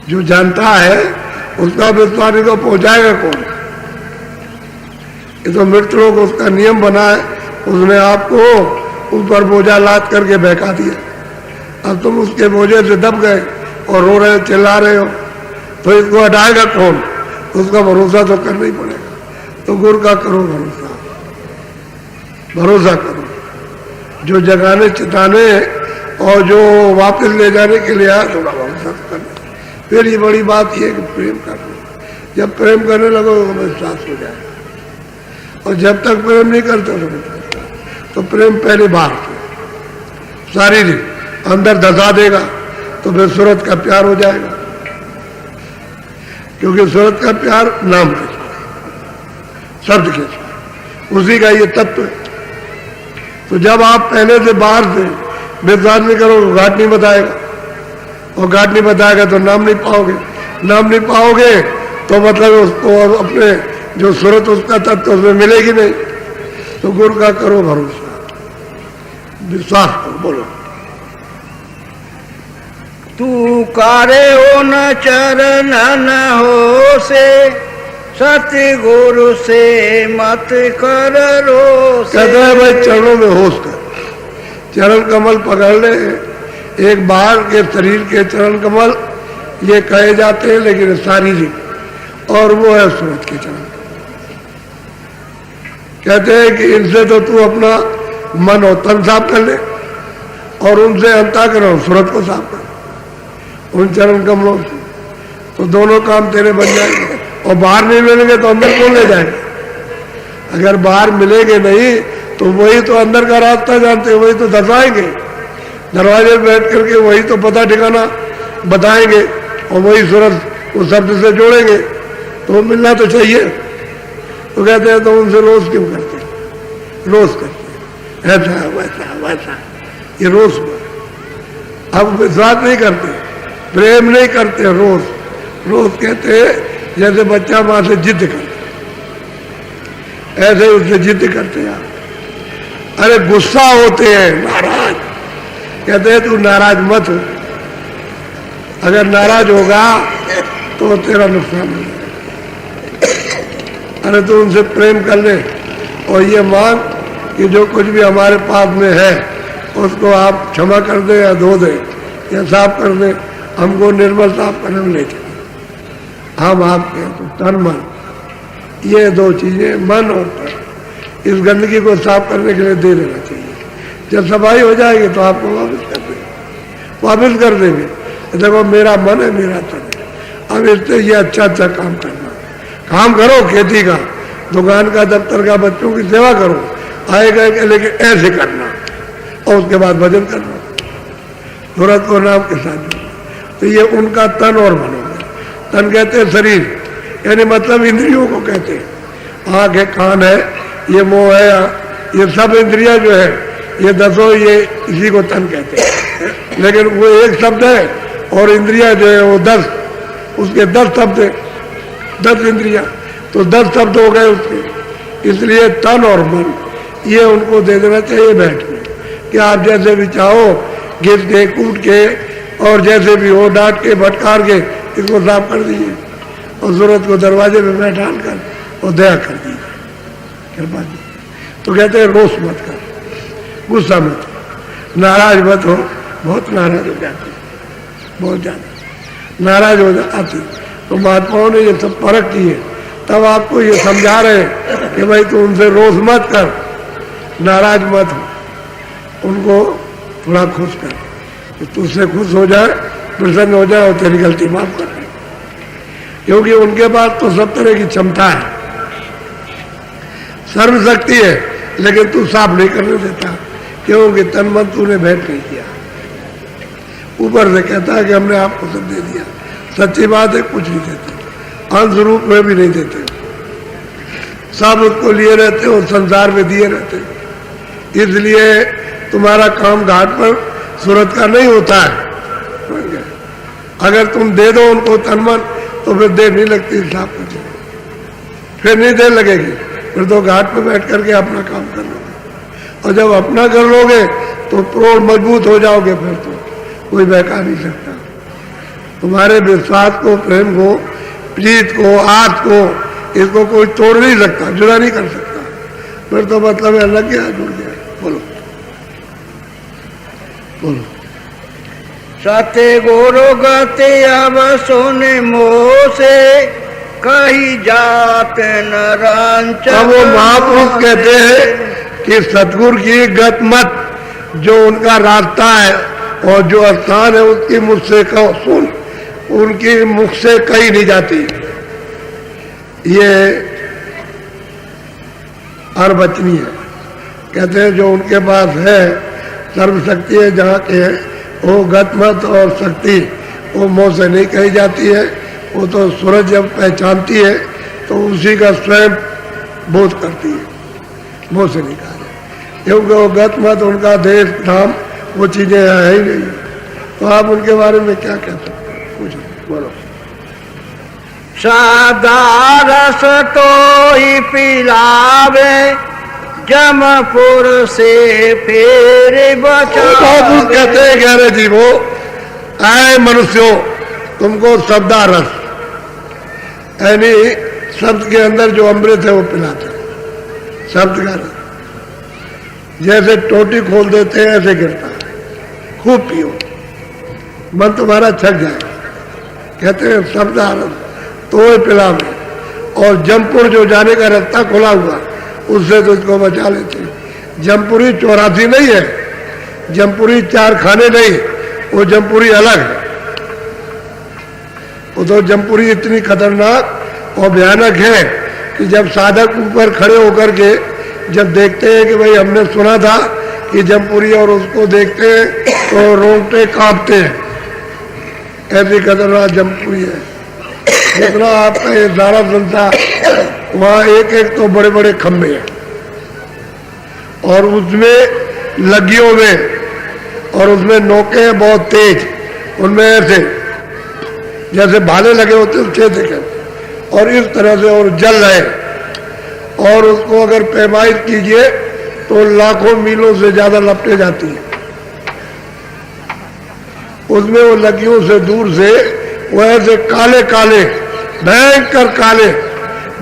जो जानता है उसका विश्वास को पहुंचाएगा कौन? ये तो मृत लोग उसका नियम बना है, उसने आपको ऊपर बोझा लाद करके बहका दिया। अब तुम उसके बोझे से दब गए और रो रहे हो, चिल्ला रहे हो, तो इसको हटाएगा कौन? उसका भरोसा तो करना ही पड़ेगा। तो गुरु का करो भरोसा, भरोसा करो। जो जगाने चिताने और जो वापस ले जाने के लिए आया, थोड़ा भरोसा करना। फिर ये बड़ी बात ये है कि प्रेम करना। जब प्रेम करने लगो तो विश्वास हो जाएगा, और जब तक प्रेम नहीं करते तो प्रेम पहले बाहर से शारीरिक अंदर धसा देगा, तो फिर सूरत का प्यार हो जाएगा। क्योंकि सूरत का प्यार नाम के साथ, शब्द के साथ, उसी का ये तत्व है। तो जब आप पहले से बाहर से विश्वास नहीं करोगे, घाट नहीं बताएगा, और घाट नहीं बताएगा तो नाम नहीं पाओगे। नाम नहीं पाओगे तो मतलब उसको अपने जो सूरत उसका तत्व उसमें मिलेगी नहीं। तो गुरु का करो भरोसा, विश्वास करो। बोलो तू कारे हो न चरण न हो से, सतगुरु से मत कर रो से। कहते हैं भाई चरणों में होश कर, चरण कमल पकड़ ले। एक बाहर के शरीर के चरण कमल ये कहे जाते हैं, लेकिन शारीरिक, और वो है सूरत के चरण। कहते हैं कि इनसे तो तू अपना मन और तन साफ कर ले, और उनसे अंतःकरण सूरत को साफ कर, उन चरण कमलों से, तो दोनों काम तेरे बन जाएंगे। और बाहर नहीं मिलेंगे तो अंदर कौन ले जाएगा? अगर बाहर मिलेंगे नहीं तो वही तो अंदर का रास्ता जानते हैं, वही तो दर्शाएंगे। दरवाजे पर बैठ करके वही तो पता ठिकाना बताएंगे, और वही सूरत उस शब्द से जोड़ेंगे, तो मिलना तो चाहिए। तो कहते हैं तो उनसे रोज क्यों करते? रोज करते, ऐसा वैसा वैसा, ये रोज। अब विश्वास नहीं करते, प्रेम नहीं करते, रोज रोज कहते हैं। जैसे बच्चा मां से जिद करते, ऐसे उससे जिद करते हैं। अरे गुस्सा होते हैं, नाराज, कहते हैं तू नाराज मत हो। अगर नाराज होगा तो तेरा नुकसान होगा। अरे तू उनसे प्रेम कर ले, और ये मांग कि जो कुछ भी हमारे पास में है उसको आप क्षमा कर दे, या धो दे, या साफ कर दे। हमको निर्मल साफ करने में ले चले, हम आपके तो तन मन, ये दो चीजें, मन और तन, इस गंदगी को साफ करने के लिए दे देना चाहिए। जब सफाई हो जाएगी तो आपको वापस कर देंगे, वापस कर देंगे। देखो मेरा मन है, मेरा तन है, अब इससे ये अच्छा अच्छा काम करना। काम करो, खेती का, दुकान का, दफ्तर का, बच्चों की सेवा करो, आएगा लेकिन ऐसे करना, और उसके बाद भजन करना, सूरत को नाम के साथ जोड़ना। तो ये उनका तन और मन हो गया। तन कहते हैं शरीर, यानी मतलब इंद्रियों को कहते हैं। आँख है, कान है, ये मुंह है, ये सब इंद्रिया जो है, ये दसों, ये इसी को तन कहते हैं। लेकिन वो एक शब्द है, और इंद्रिया जो है वो 10, उसके 10 शब्द है, 10 इंद्रिया, तो 10 शब्द हो गए उसके। इसलिए तन और मन ये उनको दे देना चाहिए बैठ के, कि आप जैसे भी चाहो घिस के, कूट के, और जैसे भी हो डांट के, भटकार के इसको साफ कर दीजिए, और सूरत को दरवाजे में बैठाल कर और दया कर दीजिए, कृपा दी। तो कहते हैं रोष मत कर, गुस्सा मत, नाराज मत हो। बहुत नाराज हो जाते, बहुत ज्यादा नाराज हो जाती। तो महात्माओं ने ये सब परख की है, तब आपको ये समझा रहे कि भाई तू उनसे रोष मत कर, नाराज मत हो, उनको थोड़ा खुश कर, तो तुझसे खुश हो जाए, प्रसन्न हो जाए, और तेरी गलती माफ कर दे। क्योंकि उनके पास तो सब तरह की क्षमता है, सर्वशक्ति है, लेकिन तू साफ नहीं करने देता। क्योंकि तन मन तूने भेंट नहीं किया। ऊपर से कहता है कि हमने आपको सब दे दिया, सच्ची बात है, कुछ नहीं देते, अंश रूप में भी नहीं देते, सब उसको लिए रहते और संसार में दिए रहते। इसलिए तुम्हारा काम घाट पर सूरत का नहीं होता है। अगर तुम दे दो उनको तन मन, तो फिर देर नहीं लगती हिसाब करने, फिर नहीं देर लगेगी, फिर तो घाट पर बैठ करके अपना काम कर लोगे। और जब अपना कर लोगे तो प्रोड़ मजबूत हो जाओगे, फिर तो कोई बहका नहीं सकता। तुम्हारे विश्वास को, प्रेम को, प्रीत को, आस को, इसको कोई तोड़ नहीं सकता, जुड़ा नहीं कर सकता। फिर तो मतलब है अलग गया, जुड़ गया। बोलो बोलो। सत्य गुरु गति अब सुने मोह से, कही जात नरांच। अब वो महापुरुष कहते हैं कि सतगुरु की गत मत, जो उनका रास्ता है और जो स्थान है, उसकी मुझसे कहो सुन, उनकी मुख से कही नहीं जाती। ये अर्वचनीय है। कहते हैं जो उनके पास है, सर्वशक्ति है जहाँ के है, वो गतमत और शक्ति वो मुँह से नहीं कही जाती है। वो तो सूरज जब पहचानती है तो उसी का स्वयं बोध करती है, मुँह से नहीं कहा जाए, क्योंकि वो गतमत, उनका देश धाम, वो चीज़ें है ही नहीं। तो आप उनके बारे में क्या कह सकते हैं? कुछ बोलो। सादारस तो ही पिलावे, जमपुर से फिर बचावे। कहते हैं कह रहे जी वो आए मनुष्यों, तुमको शब्दारस यानी शब्द के अंदर जो अमृत है वो पिलाते हैं। शब्द का रस जैसे टोटी खोल देते हैं ऐसे गिरता है, खूब पियो, मन तुम्हारा छक जाएगा। कहते हैं शब्दारस तो पिलावे, और जमपुर जो जाने का रास्ता खुला हुआ, उससे तुझको बचा लेते हैं। जमपुरी 84 नहीं है, जमपुरी 4 खाने नहीं, वो जमपुरी अलग है। वो तो जमपुरी इतनी खतरनाक और भयानक है कि जब साधक ऊपर खड़े होकर के जब देखते हैं कि भाई हमने सुना था कि जमपुरी, और उसको देखते हैं तो रोंगटे कांपते हैं, ऐसी खतरनाक जमपुरी है। जितना आपका ये सारा संसार, वहाँ एक एक तो बड़े बड़े खंभे हैं, और उसमें लगियों में, और उसमें नोके हैं बहुत तेज, उनमें ऐसे जैसे भाले लगे होते हैं छेद के, और इस तरह से और जल रहे, और उसको अगर पैमाइश कीजिए तो लाखों मीलों से ज्यादा लपटे जाती है। उसमें वो लगियों से दूर से वो ऐसे काले काले भयंकर काले,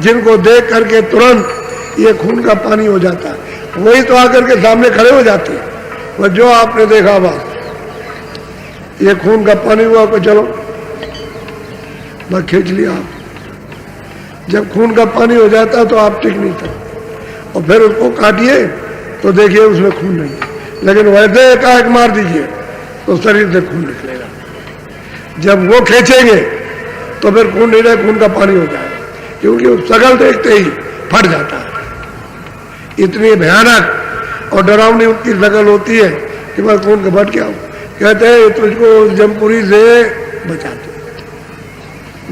जिनको देख करके तुरंत ये खून का पानी हो जाता है, वही तो आकर के सामने खड़े हो जाते हैं। वो जो आपने देखा बस ये खून का पानी हुआ को चलो बस खींच लिया आप। जब खून का पानी हो जाता तो आप टिक नहीं था, और फिर उसको काटिए तो देखिए उसमें खून नहीं है, लेकिन वैसे एकाएक मार दीजिए तो शरीर से खून निकलेगा। जब वो खींचेंगे तो फिर खून नहीं रहे, खून का पानी हो जाएगा, क्योंकि वो शकल देखते ही फट जाता है। इतनी भयानक और डरावनी उनकी शकल होती है कि मैं खून का फट गया हूं। कहते हैं तुझको जमपुरी से बचाते,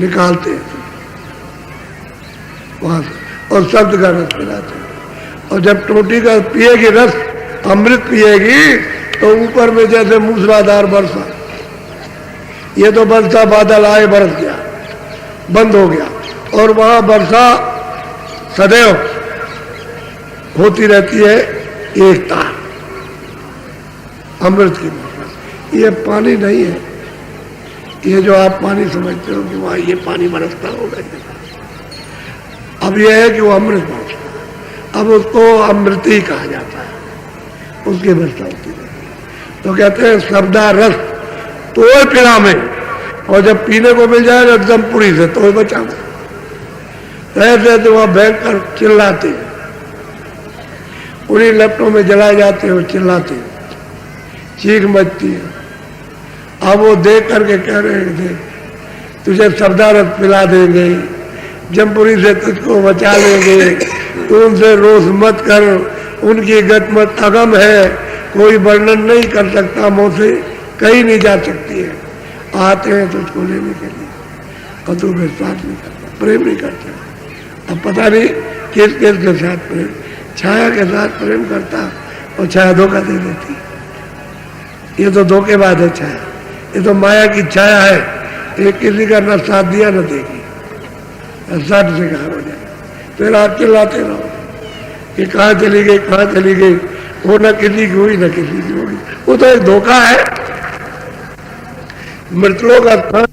निकालते हैं वहां से, और शब्द का रस पिलाते हैं। और जब टोटी का पिएगी रस, अमृत पिएगी, तो ऊपर में जैसे मूसलाधार वर्षा, ये तो वर्षा बादल आए बरस गया, बंद हो गया, और वहां वर्षा सदैव होती रहती है, एकता अमृत की वर्षा। ये पानी नहीं है, ये जो आप पानी समझते हो कि वहां ये पानी बरसता होगा, अब यह है कि वो अमृत बरसता, अब उसको अमृत ही कहा जाता है, उसकी वर्षा होती है। तो कहते हैं शब्दा रस तो पिला में, और जब पीने को मिल जाए एकदम पूरी से तो बचा। ऐसे तो वहां बैठकर चिल्लाते, उन्हीं लपटों में जलाए जाते हैं, चिल्लाते, चीख मचती है। अब वो देख करके कह रहे थे तुझे शब्दा रस पिला देंगे, जमपुरी से तुझको बचा लेंगे, तू उनसे रोष मत कर, उनकी गतमत अगम है, कोई वर्णन नहीं कर सकता, मुंह से कहीं नहीं जा सकती है। आते हैं तुझको लेने के लिए, और तू विश्वास नहीं करता, प्रेम नहीं करता। अब पता नहीं किस किस के साथ प्रेम, छाया के साथ प्रेम करता और छाया धोखा दे देती। ये तो धोखेबाज है छाया, ये तो माया की छाया है, ये किसी का न साथ दिया न देगी, साथ से कहा हो जाए। फिर आप चिल्लाते रहो कि कहाँ चली गई, कहाँ चली गई, वो न किसी की हुई न किसी की होगी। वो तो एक धोखा है। मृतलोक स्थान